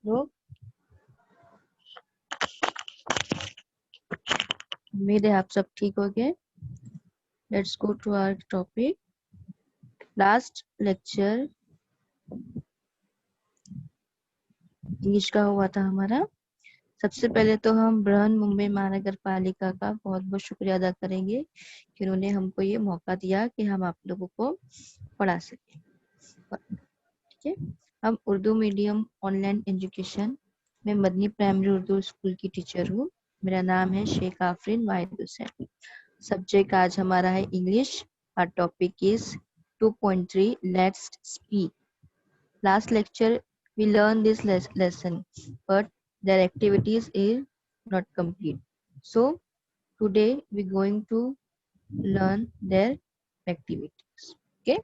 लोग? उम्मीद है आप सब ठीक हो गए। Let's go to our topic. Last lecture English का हुआ था हमारा। सबसे पहले तो हम बृहन मुंबई महानगर पालिका का बहुत बहुत शुक्रिया अदा करेंगे कि उन्होंने हमको ये मौका दिया कि हम आप लोगों को पढ़ा सकें। ठीक है, हम उर्दू मीडियम ऑनलाइन एजुकेशन में मदनी प्राइमरी उर्दू स्कूल की टीचर हूँ। मेरा नाम है शेख आफरीन वाहिद हुसैन। सब्जेक्ट आज हमारा है English. our topic is 2.3 let's speak. Last lecture we learned this lesson but their activities is not complete, so today we going to learn their activities. Okay,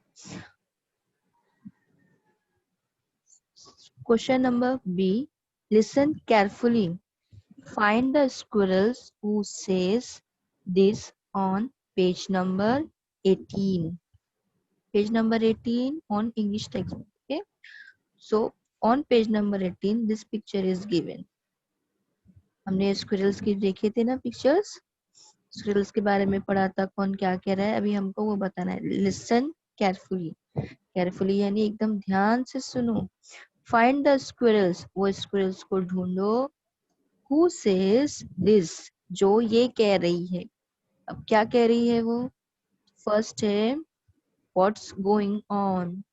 question number B. Listen carefully. Find the squirrels who says this on page number 18. Page number 18 on English textbook. Okay, so on page number 18 this picture is given. हमने squirrels की देखे थे ना pictures, squirrels के बारे में पढ़ा था, कौन क्या कह रहा है, अभी हमको वो बताना है। Listen carefully. Carefully यानी एकदम ध्यान से सुनो। Find the squirrels, वो squirrels को ढूंढो। Who says this, जो ये कह रही है। अब क्या कह रही है वो? फर्स्ट है what's going on.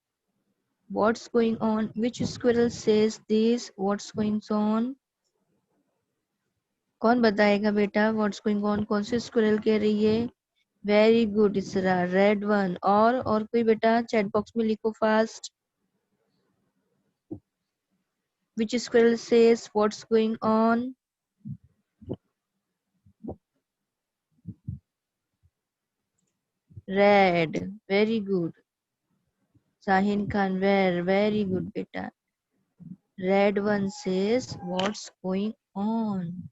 What's going on? Which squirrel says this? What's going on? कौन बताएगा बेटा? What's going on कौन सी squirrel कह रही है? Very good इसरा, red one. और कोई बेटा चैट बॉक्स में लिखो fast. Which squirrel says what's going on? Red. Very good. Sahin Khan, very good बेटा. Red one says what's going on.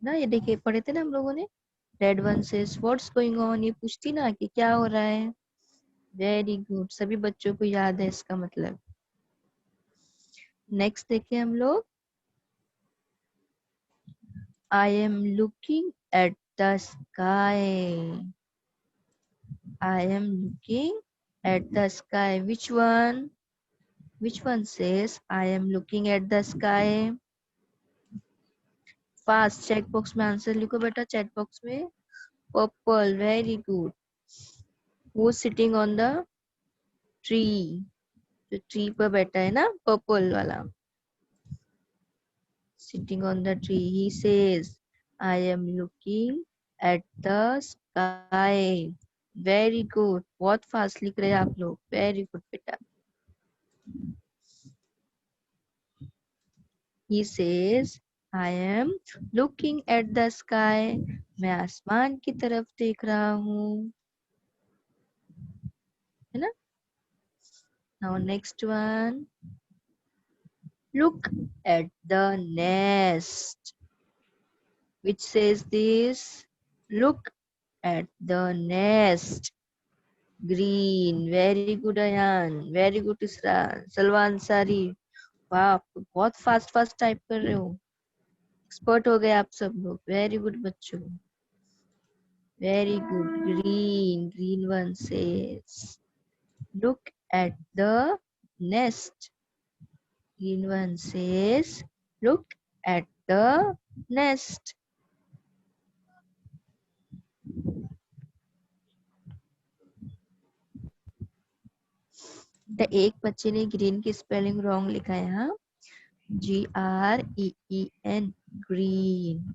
ना ये देखिए पढ़े थे ना हम लोगों ने। Red one says what's going on, ये पूछती ना कि क्या हो रहा है। वेरी गुड, सभी बच्चों को याद है इसका मतलब। नेक्स्ट देखिए हम लोग। I am looking at the sky. I am looking at the sky. Which one says I am looking at the sky? Fast chat box में आंसर लिखो बेटा, चैट बॉक्स में। Purple, very good. Who sitting on the tree? जो tree पर बैठा है ना, purple वाला। Sitting on the tree, he says, I am looking at the sky. Very good. बहुत फास्ट लिख रहे हैं आप लोग। Very good बेटा। He says, I am looking at the sky. मैं आसमान की तरफ देख रहा हूँ, है ना? Now next one. Look at the nest. Which says this? Look at the nest. Green. Very good Ayan. Very good Isra. Salman सारी। वाह, बहुत फास्ट फास्ट टाइप कर रहे हो। एक्सपर्ट हो गए आप सब लोग। वेरी गुड बच्चों। Very good. Green, green one says look at the nest. Green one says look at the nest. The एक बच्चे ने ग्रीन की स्पेलिंग रॉन्ग लिखा है। हाँ, GREEN, green.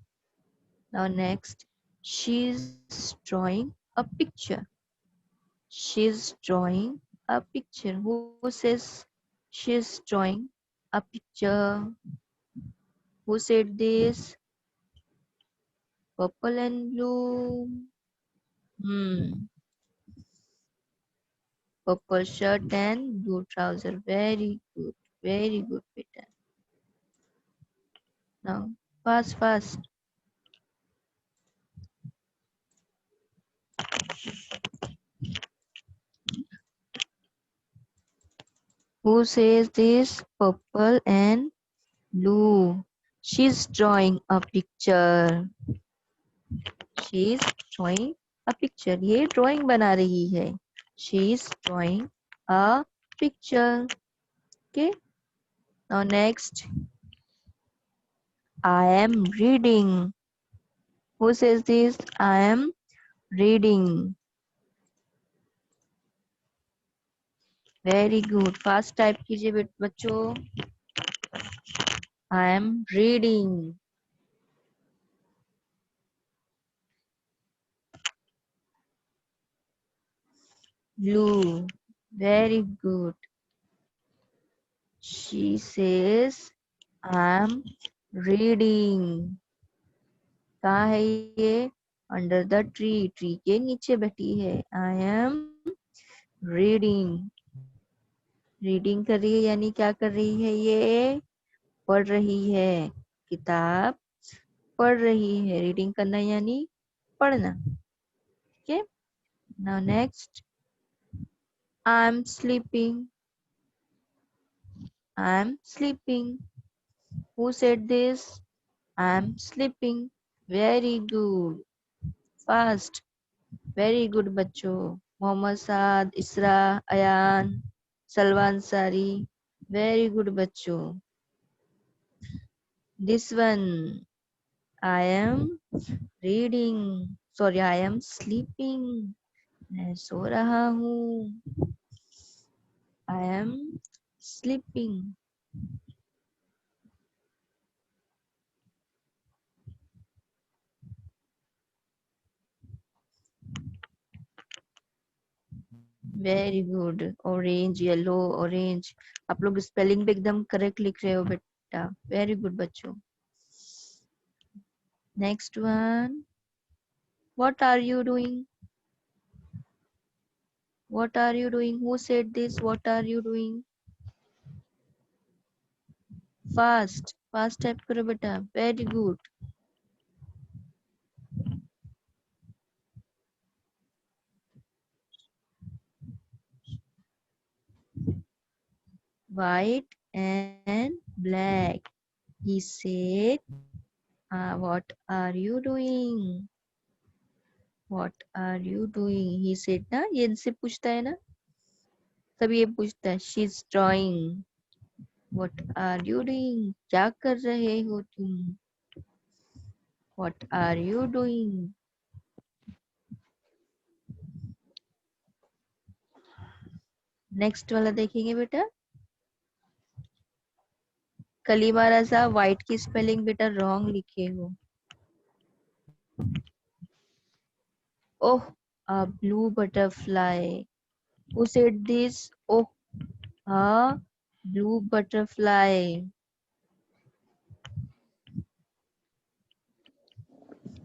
Now next, she's drawing a picture. She's drawing a picture. Who says she's drawing a picture? Who said this? Purple and blue. Purple shirt and blue trouser. Very good. Very good, Peter. Now, fast, fast. Who says this? Purple and blue. She's drawing a picture. She's drawing a picture. ये drawing बना रही है. She's drawing a picture. Okay. Now next. I am reading. Who says this? I am reading. Very good. Fast type कीजिए बच्चों. I am reading. Blue. Very good. She says, I'm reading. कहाँ है ये? Under the tree. Tree के नीचे बैठी है. I am reading. Reading कर रही है यानी क्या कर रही है ये? पढ़ रही है. किताब पढ़ रही है. Reading करना यानी पढ़ना. Okay. Now next. I'm sleeping. I'm sleeping. Who said this? I'm sleeping. Very good. Fast. Very good बच्चों. मोहम्मद साद, इसरा, अयान, सलमान सारी. Very good बच्चों. This one. I am reading. Sorry, I am sleeping. मैं सो रहा हूँ. I am sleeping. Very good. Orange, yellow, orange. आप लोग spelling भी एकदम करेक्ट लिख रहे हो बेटा. वेरी गुड बच्चों. Next one. What are you doing? What are you doing? Who said this? What are you doing? Fast. Fast type करो बेटा. Very good. White and black. He said, what are you doing? What are you doing? He said ना, ये इनसे पूछता है ना, तब ये पूछता है. She's drawing. What are you doing? क्या कर रहे हो तुम? What are you doing? Next वाला देखेंगे बेटा. कलीमा रजा, व्हाइट की स्पेलिंग बेटा रॉन्ग लिखे हो. ओह, a blue butterfly. Who said this? Oh, a blue butterfly.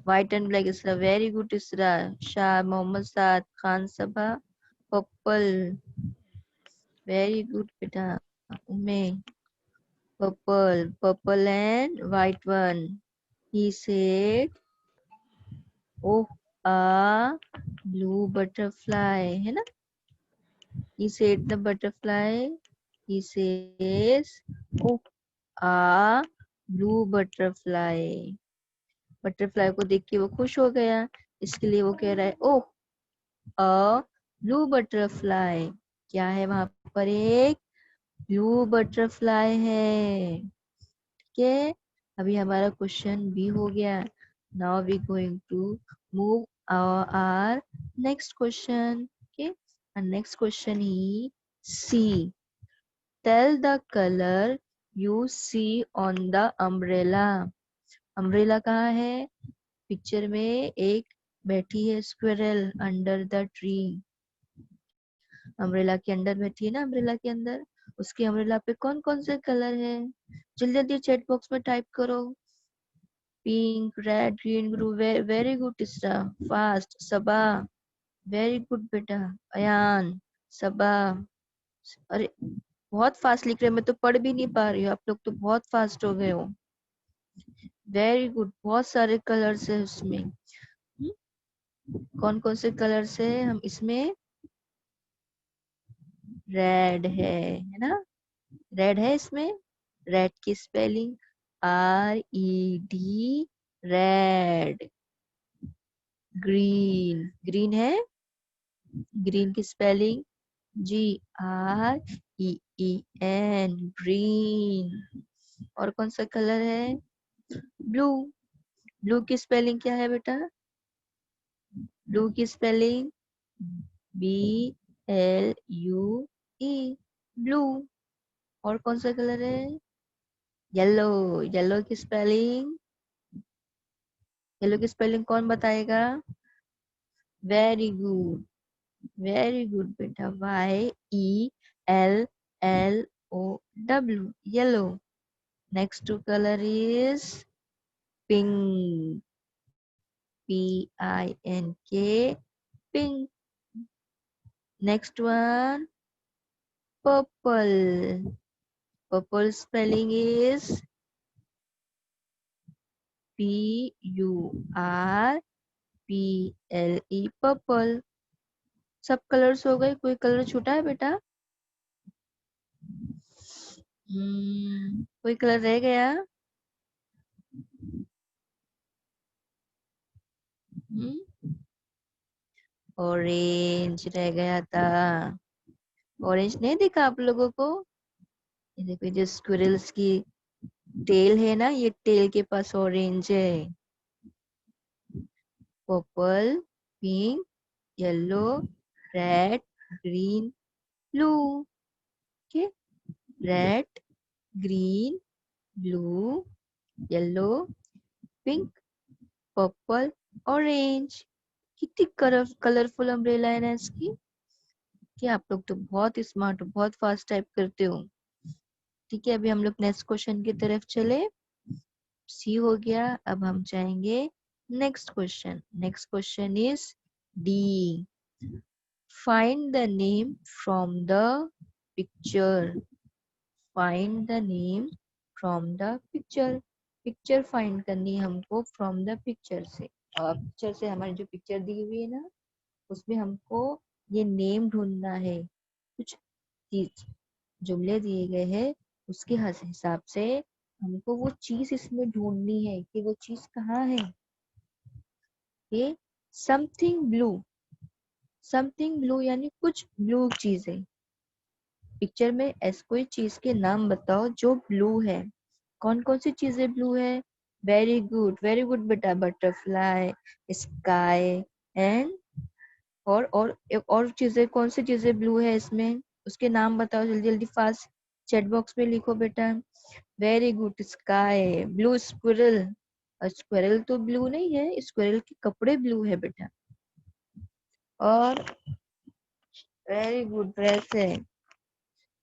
White and black is a very good Isra. Shah, Mohammad Saad, Khan Sabha, purple. Very good beta. Ume, purple, purple and white one. He said, oh, a blue butterfly. है ना? He said the butterfly. He says, oh, a blue butterfly. Butterfly को देख के वो खुश हो गया, इसके लिए वो कह रहा है ओह, अ ब्लू बटरफ्लाई. क्या है वहां पर? एक ब्लू बटरफ्लाई है. ठीक है. अभी हमारा क्वेश्चन भी हो गया. Now we going to move our next question. Okay. Next question ही see. Tell the colour you see on the umbrella. Umbrella कहाँ है? पिक्चर में एक बैठी है squirrel under the tree. Umbrella के अंदर बैठी है ना, अम्ब्रेला के अंदर. उसके अम्ब्रेला पे कौन कौन से कलर है? जल्दी जल्दी चैट बॉक्स में टाइप करो. Pink, red, green, blue. Very good Tisra. Fast. Saba. Very good बेटा. अयान, सबा. अरे बहुत फास्ट लिख रहे हैं, मैं तो पढ़ भी नहीं पा रही हूँ. आप लोग तो बहुत फास्ट हो गए हो. Very good. बहुत सारे कलर्स है उसमें. कौन कौन से कलर्स है हम इसमें? रेड है ना, रेड है इसमें। रेड की spelling RED, red. Green, green है, ग्रीन की स्पेलिंग GREEN, ग्रीन। और कौन सा कलर है? ब्लू, ब्लू की स्पेलिंग क्या है बेटा? ब्लू की स्पेलिंग BLUE, ब्लू। और कौन सा कलर है? येलो, येलो की स्पेलिंग, येलो की स्पेलिंग कौन बताएगा? वेरी गुड, वेरी गुड बेटा, YELLOW, yellow. Next colour is pink, PINK, pink. Next one purple, purple spelling is PURPLE, purple. सब कलर्स हो गए, कोई कलर छूटा है बेटा? कोई कलर रह गया? ऑरेंज रह गया था। ऑरेंज नहीं दिखा आप लोगों को? ये देखो, जो स्क्विरल्स की टेल है ना, ये टेल के पास ऑरेंज है। Purple, pink, yellow, red, green, blue. Okay, red, green, blue, yellow, pink, purple, orange. कितनी कलरफुल अम्ब्रेला है ना इसकी। कि आप लोग तो बहुत स्मार्ट हो, बहुत फास्ट टाइप करते हो। ठीक है, अभी हम लोग नेक्स्ट क्वेश्चन की तरफ चले। सी हो गया, अब हम जाएंगे next question. Next question is D. Find the name from the picture. Find the name from the picture. Picture find करनी है हमको फ्रॉम द पिक्चर से। और पिक्चर से हमारी जो पिक्चर दी हुई है ना, उसमें हमको ये नेम ढूंढना है। कुछ चीज जुमले दिए गए हैं, उसके हिसाब से हमको वो चीज इसमें ढूंढनी है कि वो चीज कहाँ है। ये समथिंग ब्लू, समथिंग ब्लू यानी कुछ ब्लू चीज है। पिक्चर में ऐसे कोई चीज के नाम बताओ जो ब्लू है। कौन कौन सी चीजें ब्लू है? वेरी गुड, वेरी गुड बेटा। बटरफ्लाई, स्काई एंड और चीजें, कौन सी चीजें ब्लू है इसमें? उसके नाम बताओ जल्दी जल्दी, फास्ट। चैट बॉक्स में लिखो बेटा। Very good, sky, blue squirrel. Squirrel तो ब्लू नहीं है, स्क्विरल के कपड़े ब्लू है बेटा। और वेरी गुड, ड्रेस है,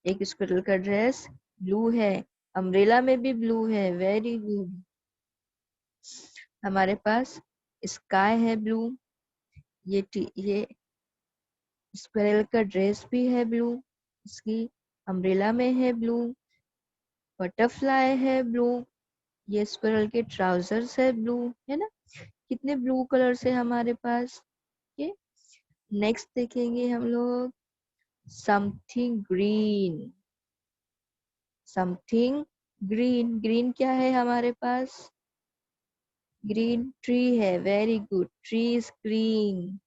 एक स्क्विरल का ड्रेस ब्लू है। अम्ब्रेला में भी ब्लू है, वेरी गुड। हमारे पास स्काई है ब्लू, ये स्क्विरल का ड्रेस भी है ब्लू, इसकी अम्ब्रेला में है ब्लू। बटरफ्लाई है ब्लू, ये स्क्विरल के ट्राउजर्स है ब्लू, है ना। कितने ब्लू कलर से हमारे पास। ये नेक्स्ट देखेंगे हम लोग something green. Something green, green क्या है हमारे पास? ग्रीन ट्री है, very good, tree is green.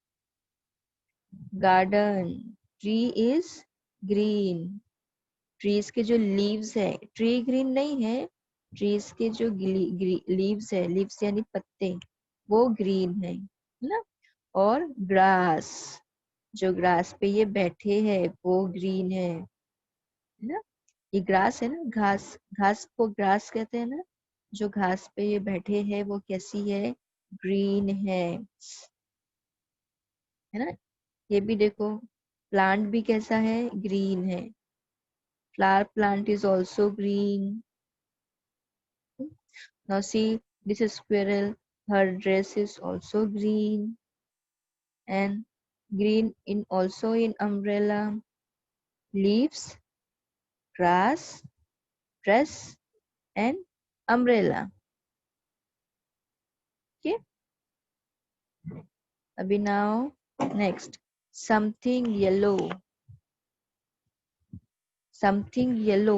Garden, tree is green. Trees के जो लीव्स है, ट्री ग्रीन नहीं है, ट्रीज के जो लीव्स है, लीव्स यानी पत्ते, वो ग्रीन है ना। और ग्रास, जो ग्रास पे ये बैठे हैं वो ग्रीन है ना। ये ग्रास है ना, घास, घास को ग्रास कहते हैं ना। जो घास पे ये बैठे हैं वो कैसी है? ग्रीन है ना। ये भी देखो, प्लांट भी कैसा है? ग्रीन है। Flower plant is also green. Now see, this is squirrel. Her dress is also green, and green in also in umbrella. Leaves, grass, dress, and umbrella. Okay. Abhi now next, something yellow. Something yellow,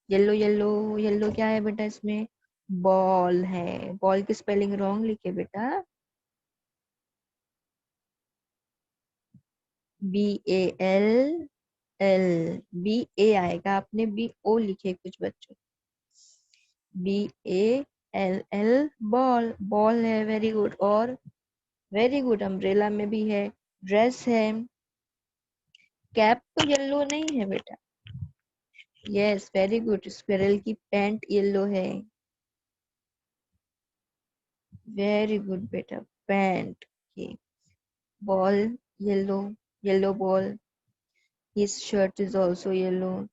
yellow yellow yellow क्या है बेटा इसमें? Ball है। Ball की spelling wrong लिखे बेटा, BALL, BA आएगा, आपने BO लिखे कुछ बच्चों, BALL, बॉल, बॉल है, वेरी गुड। और वेरी गुड, अम्ब्रेला में भी है, ड्रेस है, कैप तो येलो नहीं है बेटा, यस वेरी गुड, स्क्विरल की पैंट येलो है, वेरी गुड बेटा, पैंट की, ball yellow, yellow ball, his shirt is also yellow,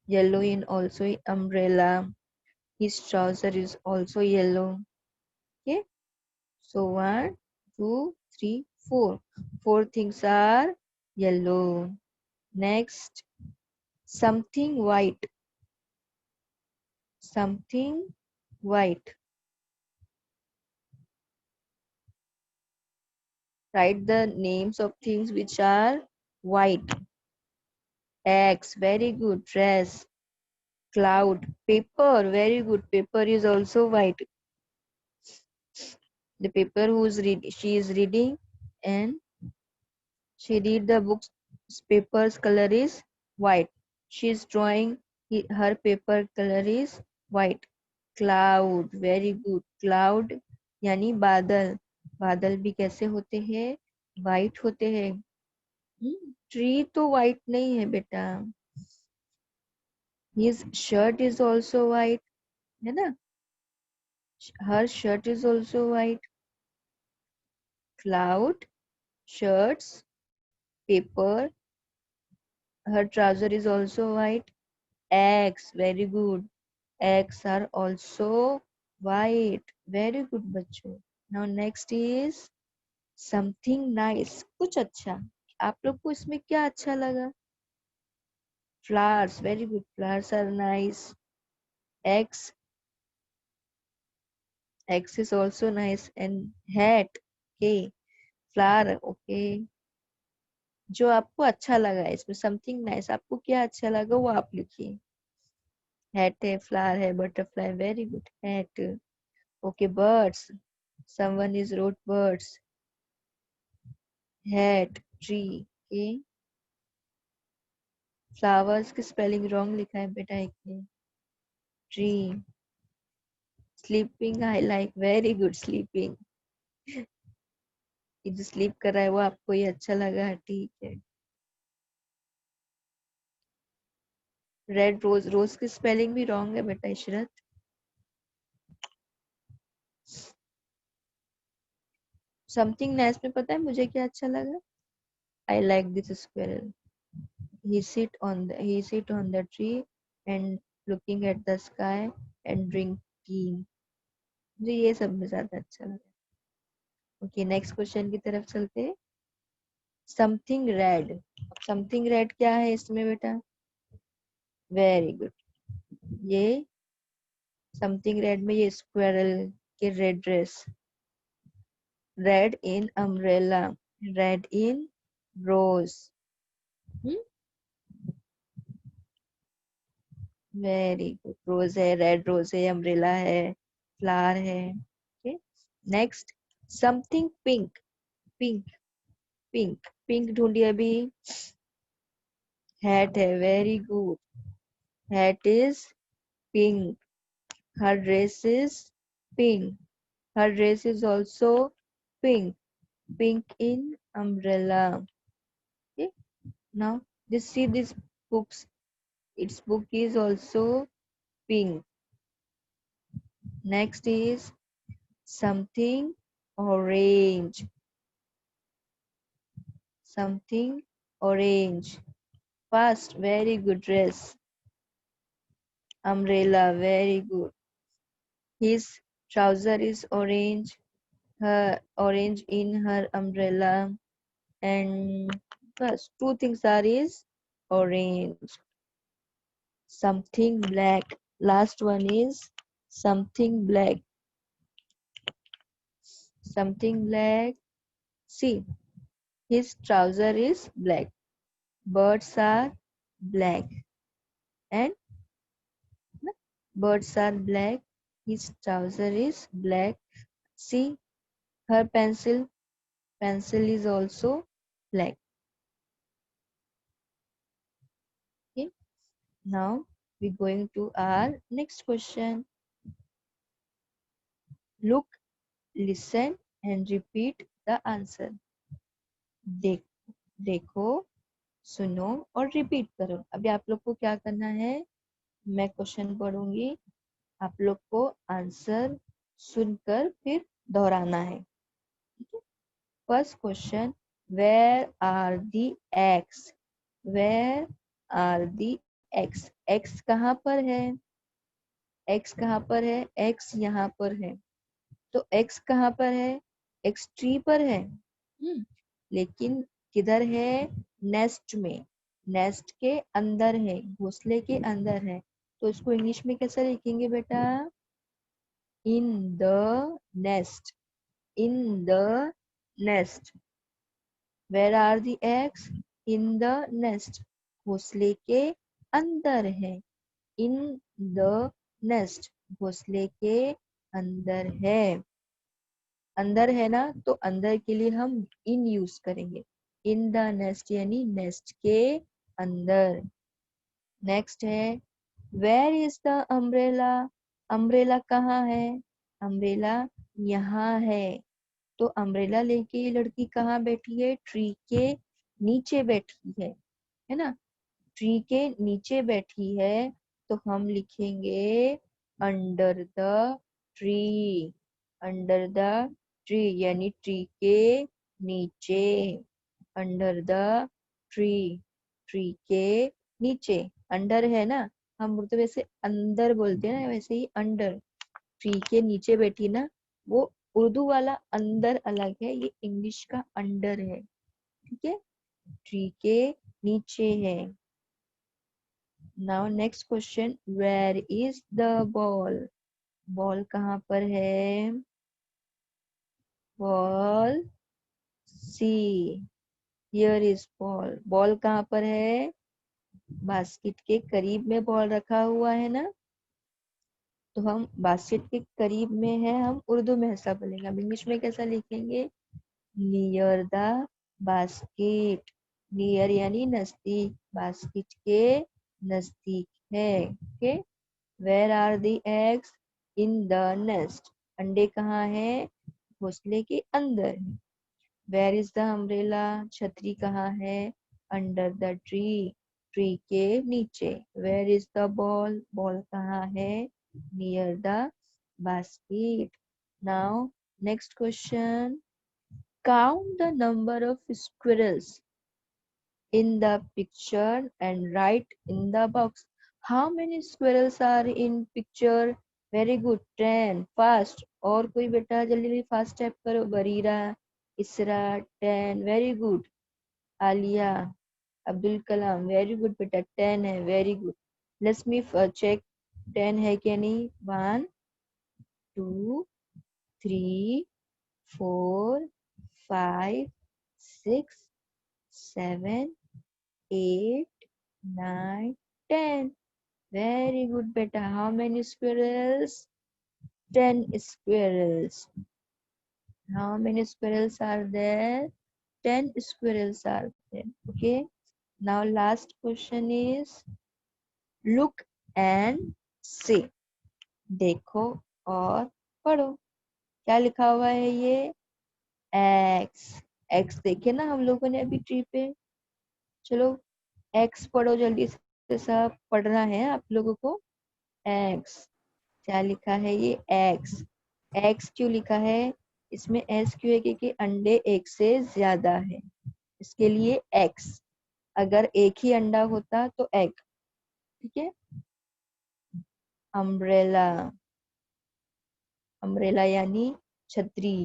yellow in also umbrella, his trouser is also yellow. Okay, so 1, 2, 3, 4, four things are yellow. Next, something white, something white, write the names of things which are white. X, very good, dress, cloud, paper, very good, paper is also white, the paper who's read, she is reading and she read the book's paper's color is white. She is drawing, her paper color is white. Cloud, very good. Cloud यानी बादल, बादल भी कैसे होते हैं? White होते हैं। Tree तो वाइट नहीं है बेटा, his shirt is also white, है ना? Her shirt is also white. Cloud, shirts, paper, her trouser is also white. Eggs, very good. Eggs are also white. Very good बच्चों. Now next is something nice. कुछ अच्छा. आप लोग को इसमें क्या अच्छा लगा? Flowers, very good. Flowers are nice. Eggs, eggs is also nice. And hat, okay. Flower, okay. जो आपको अच्छा लगा है इसमें समथिंग नाइस, आपको क्या अच्छा लगा वो आप लिखिए। हैट है, फ्लावर है, butterfly, very good, hat. Okay, birds, someone is wrote birds, hat, tree, okay. Flowers की स्पेलिंग रॉन्ग लिखा है बेटा एक ने, tree. Sleeping I like, very good, sleeping, ये जो स्लीप कर रहा है वो आपको ये अच्छा लगा, ठीक है। रेड रोज, रोज की स्पेलिंग भी रॉन्ग है बेटा इशरत। समथिंग नाइस में पता है मुझे क्या अच्छा लगा? I like this squirrel, he sit on the tree and looking at the sky and drink tea. मुझे ये सब में ज्यादा अच्छा लगा। ओके, नेक्स्ट क्वेश्चन की तरफ चलते हैं। समथिंग रेड, समथिंग रेड क्या है इसमें बेटा? वेरी गुड, ये समथिंग रेड में ये स्क्वेरल के रेड ड्रेस, रेड इन अम्ब्रेला, रेड इन रोज, वेरी गुड, रोज है, रेड रोज है, अम्ब्रेला है, फ्लावर है, okay. Next, something pink, pink, pink, pink ढूंढिए अभी। हैट है, very good, hat is pink, her dress is pink, her dress is also pink, pink in umbrella, okay. Now this, see this books, its book is also pink. Next is something orange, something orange, fast, very good, dress, umbrella, very good, his trouser is orange, her orange in her umbrella, and first two things are is orange. Something black, last one is something black, something black, see, his trouser is black, birds are black, and birds are black. His trouser is black. See, her pencil is also black. Okay, now we're going to our next question. Look, listen and repeat the answer. देख देखो, सुनो और repeat करो। अभी आप लोग को क्या करना है, मैं क्वेश्चन पढ़ूंगी, आप लोग को आंसर सुनकर फिर दोहराना है। First question, where are the eggs? Where are the eggs? Eggs कहाँ पर है? एक्स कहाँ पर है? एक्स यहाँ पर है। तो एक्स कहाँ पर है? एक्स ट्री पर है। लेकिन किधर है? नेस्ट में। नेस्ट के अंदर है, घोंसले के अंदर है। तो इसको इंग्लिश में कैसे लिखेंगे बेटा? In the nest. In the nest. Where are the eggs? In the nest. घोंसले के अंदर है। इन द नेस्ट, घोंसले के अंदर है। अंदर है ना, तो अंदर के लिए हम इन यूज करेंगे। इन द नेस्ट यानी नेस्ट के अंदर। नेक्स्ट है, where is the umbrella? Umbrella कहाँ है? अम्ब्रेला यहाँ है। तो अम्ब्रेला लेके ये लड़की कहाँ बैठी है? ट्री के नीचे बैठी है ना? ट्री के नीचे बैठी है, तो हम लिखेंगे under the tree. Under the tree यानी ट्री के नीचे। अंडर द ट्री, ट्री के नीचे। अंडर है ना, हम तो वैसे अंदर बोलते हैं ना, वैसे ही अंडर। ट्री के नीचे बैठी ना, वो उर्दू वाला अंदर अलग है, ये इंग्लिश का अंडर है। ठीक है, ट्री के नीचे है। Now next question, where is the ball? Ball कहाँ पर है? Ball, see, here is ball. Ball कहाँ पर है? बास्केट के करीब में बॉल रखा हुआ है ना, तो हम बास्केट के करीब में है, हम उर्दू में ऐसा बोलेंगे। हम इंग्लिश में कैसा लिखेंगे? Near the basket. नियर यानी नजदीक, बास्केट के नजदीक है। Okay, where are the eggs? In the nest. अंडे कहाँ है? घोंसले के अंदर है। Where is the umbrella? छतरी कहाँ है? अंडर द ट्री, ट्री के नीचे। Where is the ball? Ball कहाँ है? Near the basket. Now next question, count the number of squirrels in the picture and write in the box. How many squirrels are in picture? Very good, 10. Fast. और कोई बेटा जल्दी जल्दी fast type करो। Barira, Isra, 10. Very good. Aliya, Abdul Kalam, very good बेटा, 10 है। Very good. Let's me check 10 है क्या नहीं। 1 2 3 4 5 6 7 8 9 10. Very good beta. How many squirrels? 10 squirrels. How many squirrels are there? 10 squirrels are there. Okay, now last question is, look and say. देखो और पढ़ो। क्या लिखा हुआ है ये? एक्स। एक्स देखे ना हम लोगों ने अभी ट्री पे। चलो एक्स पढ़ो जल्दी से, सब पढ़ना है आप लोगों को। एक्स, क्या लिखा है ये? एक्स। एक्स क्यों लिखा है? इसमें एस क्यों है? क्योंकि अंडे एक से ज्यादा है, इसके लिए एक्स। अगर एक ही अंडा होता तो एग। ठीक है। अम्ब्रेला, अम्ब्रेला यानी छतरी।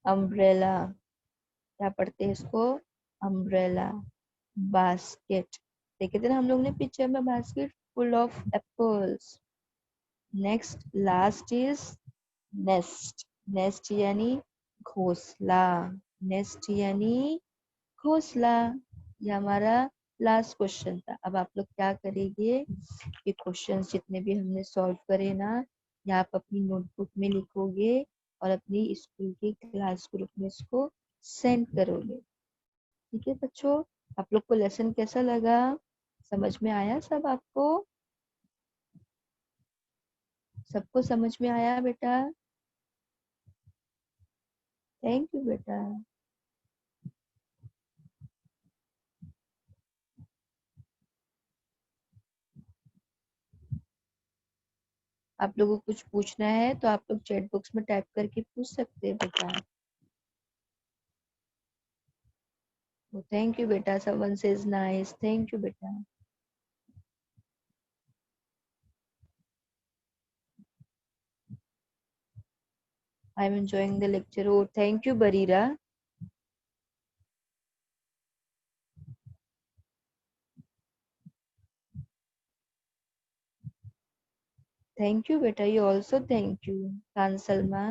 अम्ब्रेला, क्या पढ़ते हैं इसको? अम्ब्रेला। बास्केट, देखे थे ना हम लोग ने पिक्चर में, basket full of apples. Next last is nest. Nest यानी घोंसला। नेस्ट यानी घोंसला। ये हमारा लास्ट क्वेश्चन था। अब आप लोग क्या करेंगे, ये क्वेश्चंस जितने भी हमने सॉल्व करे ना, ये आप अपनी नोटबुक में लिखोगे और अपनी स्कूल के क्लास ग्रुप में इसको सेंड करोगे। ठीक है बच्चों, आप लोग को लेसन कैसा लगा, समझ में आया सब आपको? सबको समझ में आया बेटा? थैंक यू बेटा। आप लोगों को कुछ पूछना है तो आप लोग चैट बॉक्स में टाइप करके पूछ सकते हैं बेटा। थैंक यू बेटा, someone says nice, thank you बेटा। I am enjoying the lecture. Oh thank you Barira. Thank you बेटा, यू ऑल्सो थैंक यू कांसलमा।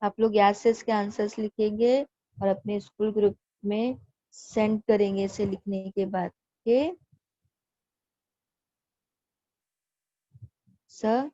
आप लोग याद से इसके आंसर्स लिखेंगे और अपने स्कूल ग्रुप में सेंड करेंगे इसे लिखने के बाद। Okay sir.